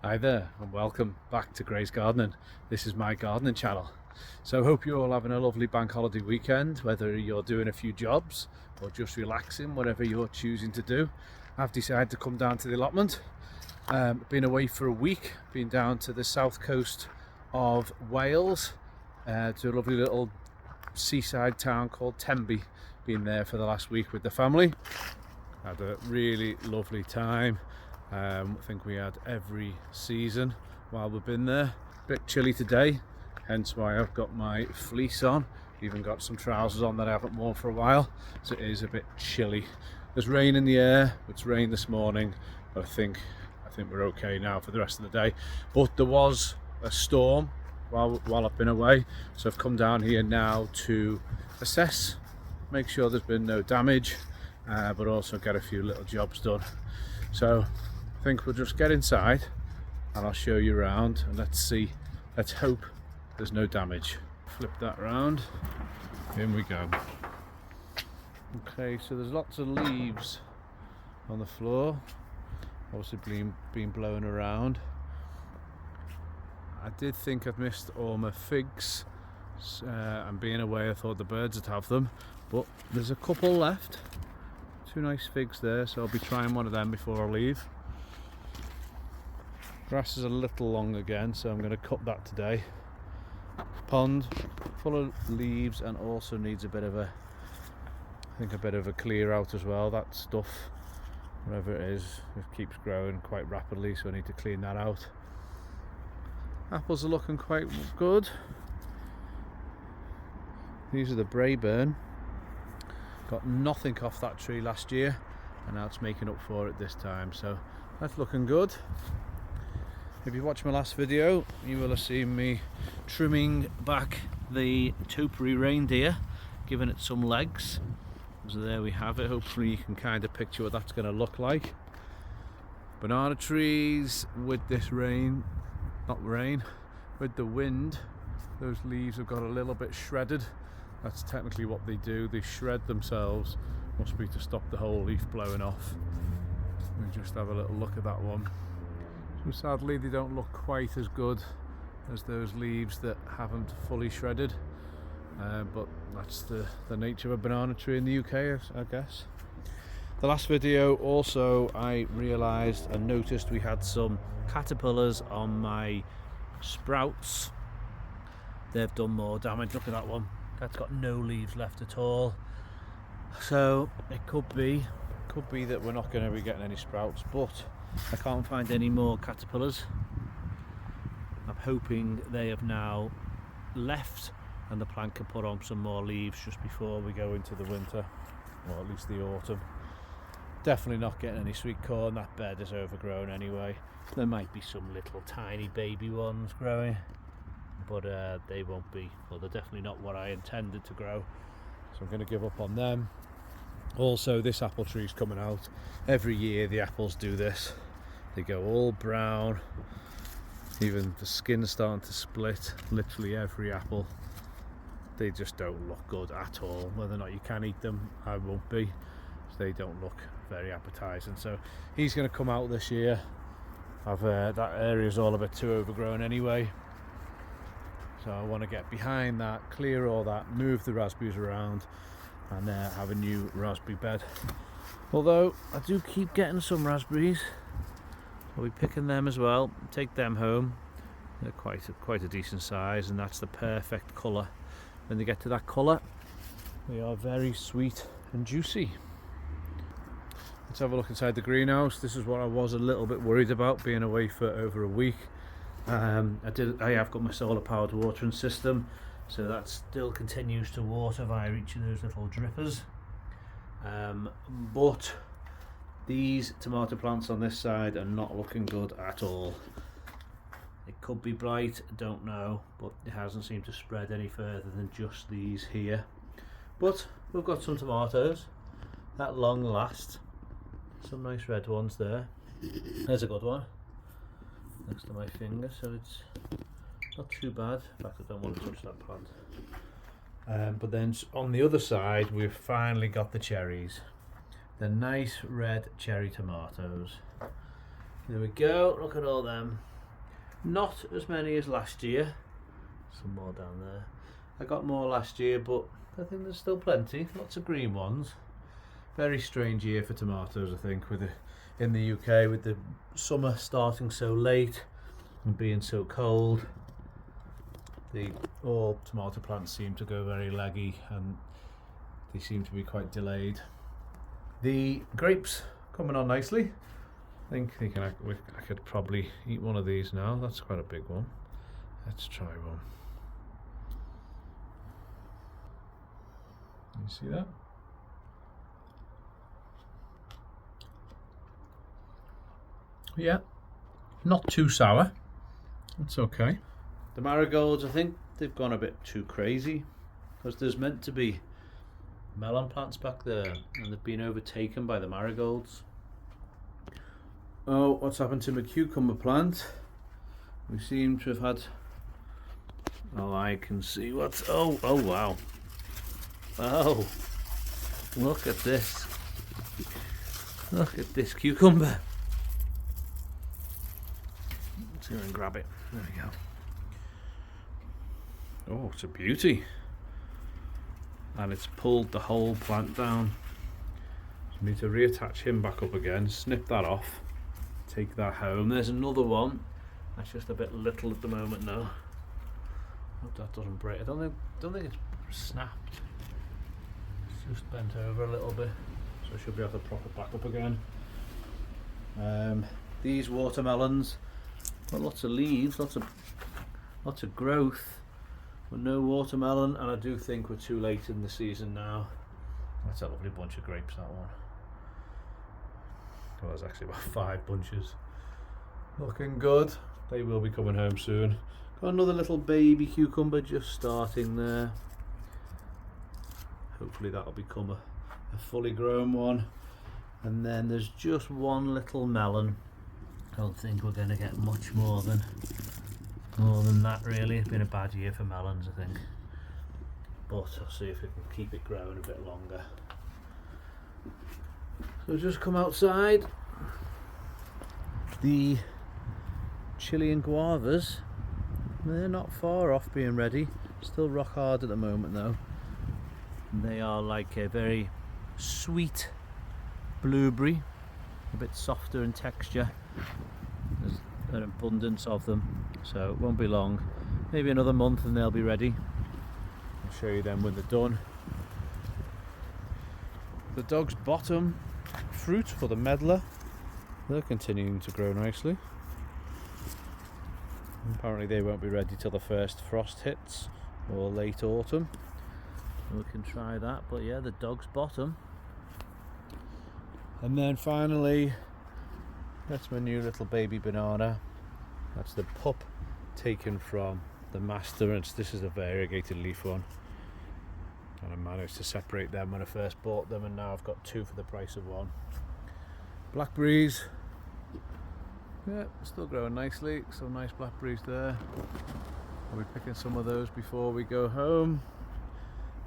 Hi there and welcome back to Gray's Gardening. This is my gardening channel. So hope you're all having a lovely bank holiday weekend, whether you're doing a few jobs or just relaxing, whatever you're choosing to do. I've decided to come down to the allotment. Been away for a week, been down to the south coast of Wales, to a lovely little seaside town called Tenby. Been there for the last week with the family. Had a really lovely time. I think we had every season while we've been there. Bit chilly today, hence why I've got my fleece on. Even got some trousers on that I haven't worn for a while, so it is a bit chilly. There's rain in the air. It's rained this morning, but I think we're okay now for the rest of the day. But there was a storm while I've been away, so I've come down here now to assess, make sure there's been no damage, but also get a few little jobs done. So I think we'll just get inside and I'll show you around, and let's hope there's no damage. Flip that round, in we go. Okay, so there's lots of leaves on the floor, obviously being blown around. I did think I'd missed all my figs, and being away I thought the birds would have them, but there's a couple left. Two nice figs there, so I'll be trying one of them before I leave. Grass is a little long again, so I'm going to cut that today. Pond full of leaves and also needs a bit of a clear out as well. That stuff, whatever it is, it keeps growing quite rapidly, so I need to clean that out. Apples are looking quite good. These are the Braeburn. Got nothing off that tree last year, and now it's making up for it this time, so that's looking good. If you watched my last video, you will have seen me trimming back the topiary reindeer, giving it some legs. So there we have it. Hopefully you can kind of picture what that's going to look like. Banana trees with this with the wind, those leaves have got a little bit shredded. That's technically what they do, they shred themselves. Must be to stop the whole leaf blowing off. We'll just have a little look at that one. So sadly they don't look quite as good as those leaves that haven't fully shredded, but that's the nature of a banana tree in the UK, I guess. The last video also I realised and noticed we had some caterpillars on my sprouts. They've done more damage. Look at that one. That's got no leaves left at all. So it could be that we're not going to be getting any sprouts, but I can't find any more caterpillars. I'm hoping they have now left and the plant can put on some more leaves just before we go into the winter, or at least the autumn. Definitely not getting any sweet corn. That bed is overgrown anyway. There might be some little tiny baby ones growing, but they won't be, well, they're definitely not what I intended to grow, so I'm going to give up on them. Also, this apple tree's coming out. Every year the apples do this. They go all brown, even the skin's starting to split. Literally every apple. They just don't look good at all. Whether or not you can eat them, I won't be. They don't look very appetizing, so he's going to come out this year. That area's all a bit too overgrown anyway, so I want to get behind that, clear all that, move the raspberries around, and have a new raspberry bed. Although I do keep getting some raspberries, I'll be picking them as well, take them home. They're quite a decent size, and that's the perfect colour. When they get to that colour, they are very sweet and juicy. Let's have a look inside the greenhouse. This is what I was a little bit worried about, being away for over a week. I have got my solar powered watering system, so that still continues to water via each of those little drippers. But these tomato plants on this side are not looking good at all. It could be blight, I don't know, but it hasn't seemed to spread any further than just these here. But we've got some tomatoes at long last. Some nice red ones there. There's a good one next to my finger, so it's not too bad. In fact, I don't want to touch that plant. But then on the other side, we've finally got the cherries. The nice red cherry tomatoes. There we go, look at all them. Not as many as last year. Some more down there. I got more last year, but I think there's still plenty. Lots of green ones. Very strange year for tomatoes, I think, with in the UK, with the summer starting so late and being so cold. All tomato plants seem to go very leggy, and they seem to be quite delayed. The grapes coming on nicely. I think I could probably eat one of these now. That's quite a big one. Let's try one. You see that? Yeah, not too sour. It's okay. The marigolds, I think they've gone a bit too crazy, because there's meant to be melon plants back there and they've been overtaken by the marigolds. Oh, what's happened to my cucumber plant? We seem to have had... Oh, I can see what's... Oh wow. Oh, look at this. Look at this cucumber. Let's go and grab it. There we go. Oh, it's a beauty. And it's pulled the whole plant down. So I need to reattach him back up again, snip that off, take that home. There's another one. That's just a bit little at the moment now. Hope that doesn't break. I don't think it's snapped. It's just bent over a little bit. So I should be able to prop it back up again. These watermelons got lots of leaves, lots of growth, but no watermelon, and I do think we're too late in the season now. That's a lovely bunch of grapes, that one. Well, there's actually about 5 bunches. Looking good. They will be coming home soon. Got another little baby cucumber just starting there. Hopefully that'll become a fully grown one. And then there's just one little melon. I don't think we're going to get much more than that, really. It's been a bad year for melons, I think. But I'll see if we can keep it growing a bit longer. So just come outside. The Chilean guavas, they're not far off being ready. Still rock hard at the moment though. They are like a very sweet blueberry, a bit softer in texture. There's an abundance of them, so it won't be long. Maybe another month and they'll be ready. I'll show you them when they're done. The dog's bottom fruit for the medlar, they're continuing to grow nicely. Apparently they won't be ready till the first frost hits, or late autumn. We can try that, but yeah, the dog's bottom. And then finally, that's my new little baby banana. That's the pup taken from the master, and this is a variegated leaf one. And I managed to separate them when I first bought them, and now I've got 2 for the price of 1. Blackberries, yeah, still growing nicely. Some nice blackberries there. I'll be picking some of those before we go home.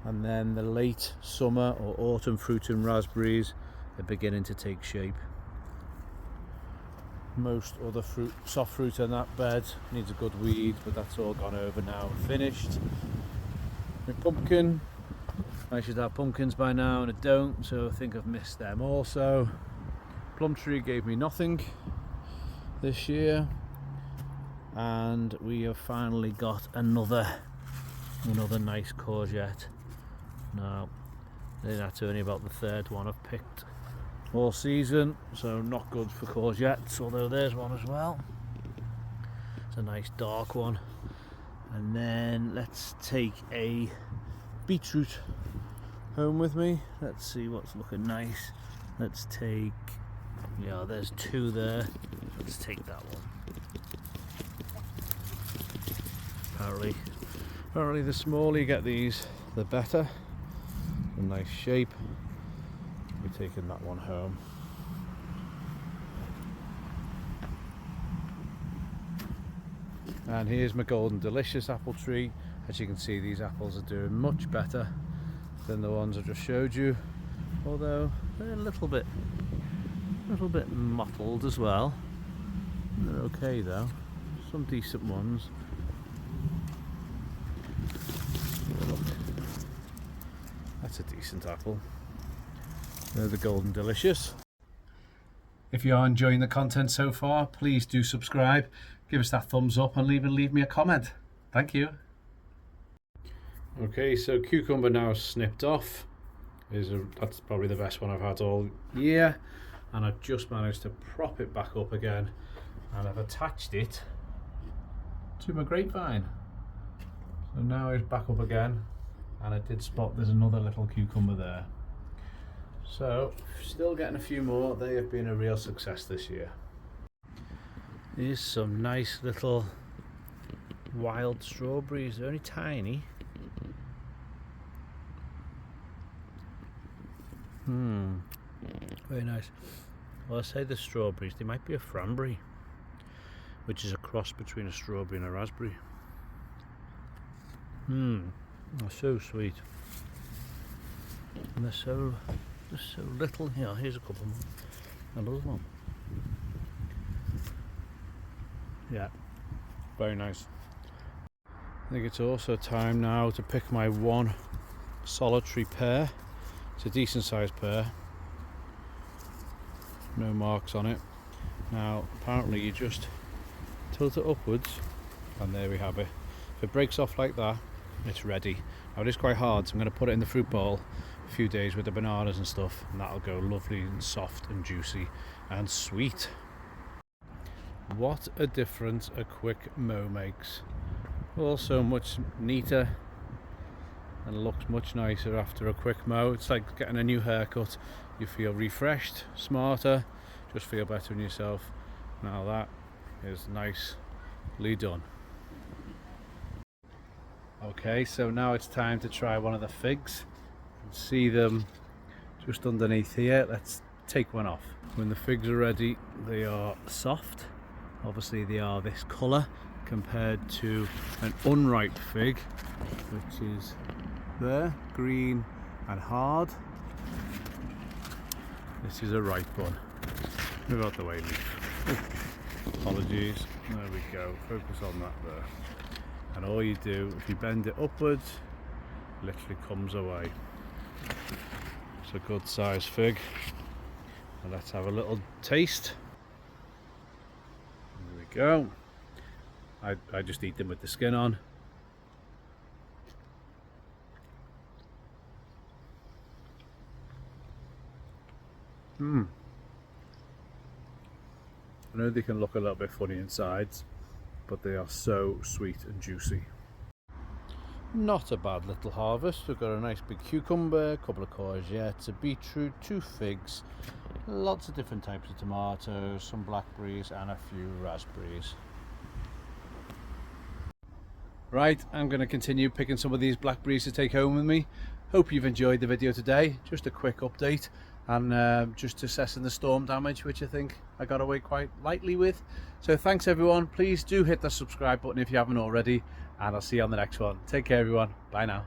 And then the late summer or autumn fruit and raspberries are beginning to take shape. Most other fruit, soft fruit in that bed needs a good weed, but that's all gone over now and finished. My pumpkin, I should have pumpkins by now and I don't, so I think I've missed them also. Plum tree gave me nothing this year, and we have finally got another nice courgette. Now, that's only about the 3rd one I've picked all season, so not good for courgettes, although there's one as well. It's a nice dark one. And then let's take a beetroot home with me. Let's see what's looking nice. Let's take, yeah, there's 2 there. Let's take that one. Apparently the smaller you get these, the better. A nice shape. We're taking that one home. And here's my golden delicious apple tree. As you can see, these apples are doing much better than the ones I just showed you, although they're a little bit mottled as well. They're okay though. some decent ones. Look, that's a decent apple. They're the Golden Delicious. If you are enjoying the content so far, please do subscribe, give us that thumbs up and leave me a comment. Thank you. Okay, so cucumber now snipped off. That's probably the best one I've had all year, and I've just managed to prop it back up again, and I've attached it to my grapevine. So now it's back up again, and I did spot there's another little cucumber there. So, still getting a few more. They have been a real success this year. Here's some nice little wild strawberries. They're only tiny. Very nice. Well, I say the strawberries, they might be a Franberry, which is a cross between a strawberry and a raspberry. They're so sweet. And they're so little. Here, here's a couple more. Another one. Yeah, very nice. I think it's also time now to pick my one solitary pear. It's a decent sized pear. No marks on it. Now, apparently you just tilt it upwards, and there we have it. If it breaks off like that, it's ready. Now it is quite hard, so I'm going to put it in the fruit bowl a few days with the bananas and stuff, and that'll go lovely and soft and juicy and sweet. What a difference a quick mow makes. Also much neater and looks much nicer after a quick mow. It's like getting a new haircut. You feel refreshed, smarter, just feel better in yourself. Now that is nicely done. Okay, so now it's time to try one of the figs. You can see them just underneath here. Let's take one off. When the figs are ready, they are soft. Obviously they are this colour compared to an unripe fig, which is there, green and hard. This is a ripe one. Move out the way, Leaf. Apologies. There we go. Focus on that there. And all you do, if you bend it upwards, it literally comes away. It's a good sized fig. And let's have a little taste. There we go. I just eat them with the skin on. I know they can look a little bit funny inside, but they are so sweet and juicy. Not a bad little harvest. We've got a nice big cucumber, a couple of courgettes, a beetroot, 2 figs, lots of different types of tomatoes, some blackberries and a few raspberries. Right, I'm going to continue picking some of these blackberries to take home with me. Hope you've enjoyed the video today. Just a quick update and just assessing the storm damage, which I think I got away quite lightly with. So thanks everyone. Please do hit the subscribe button if you haven't already, and I'll see you on the next one. Take care everyone. Bye now.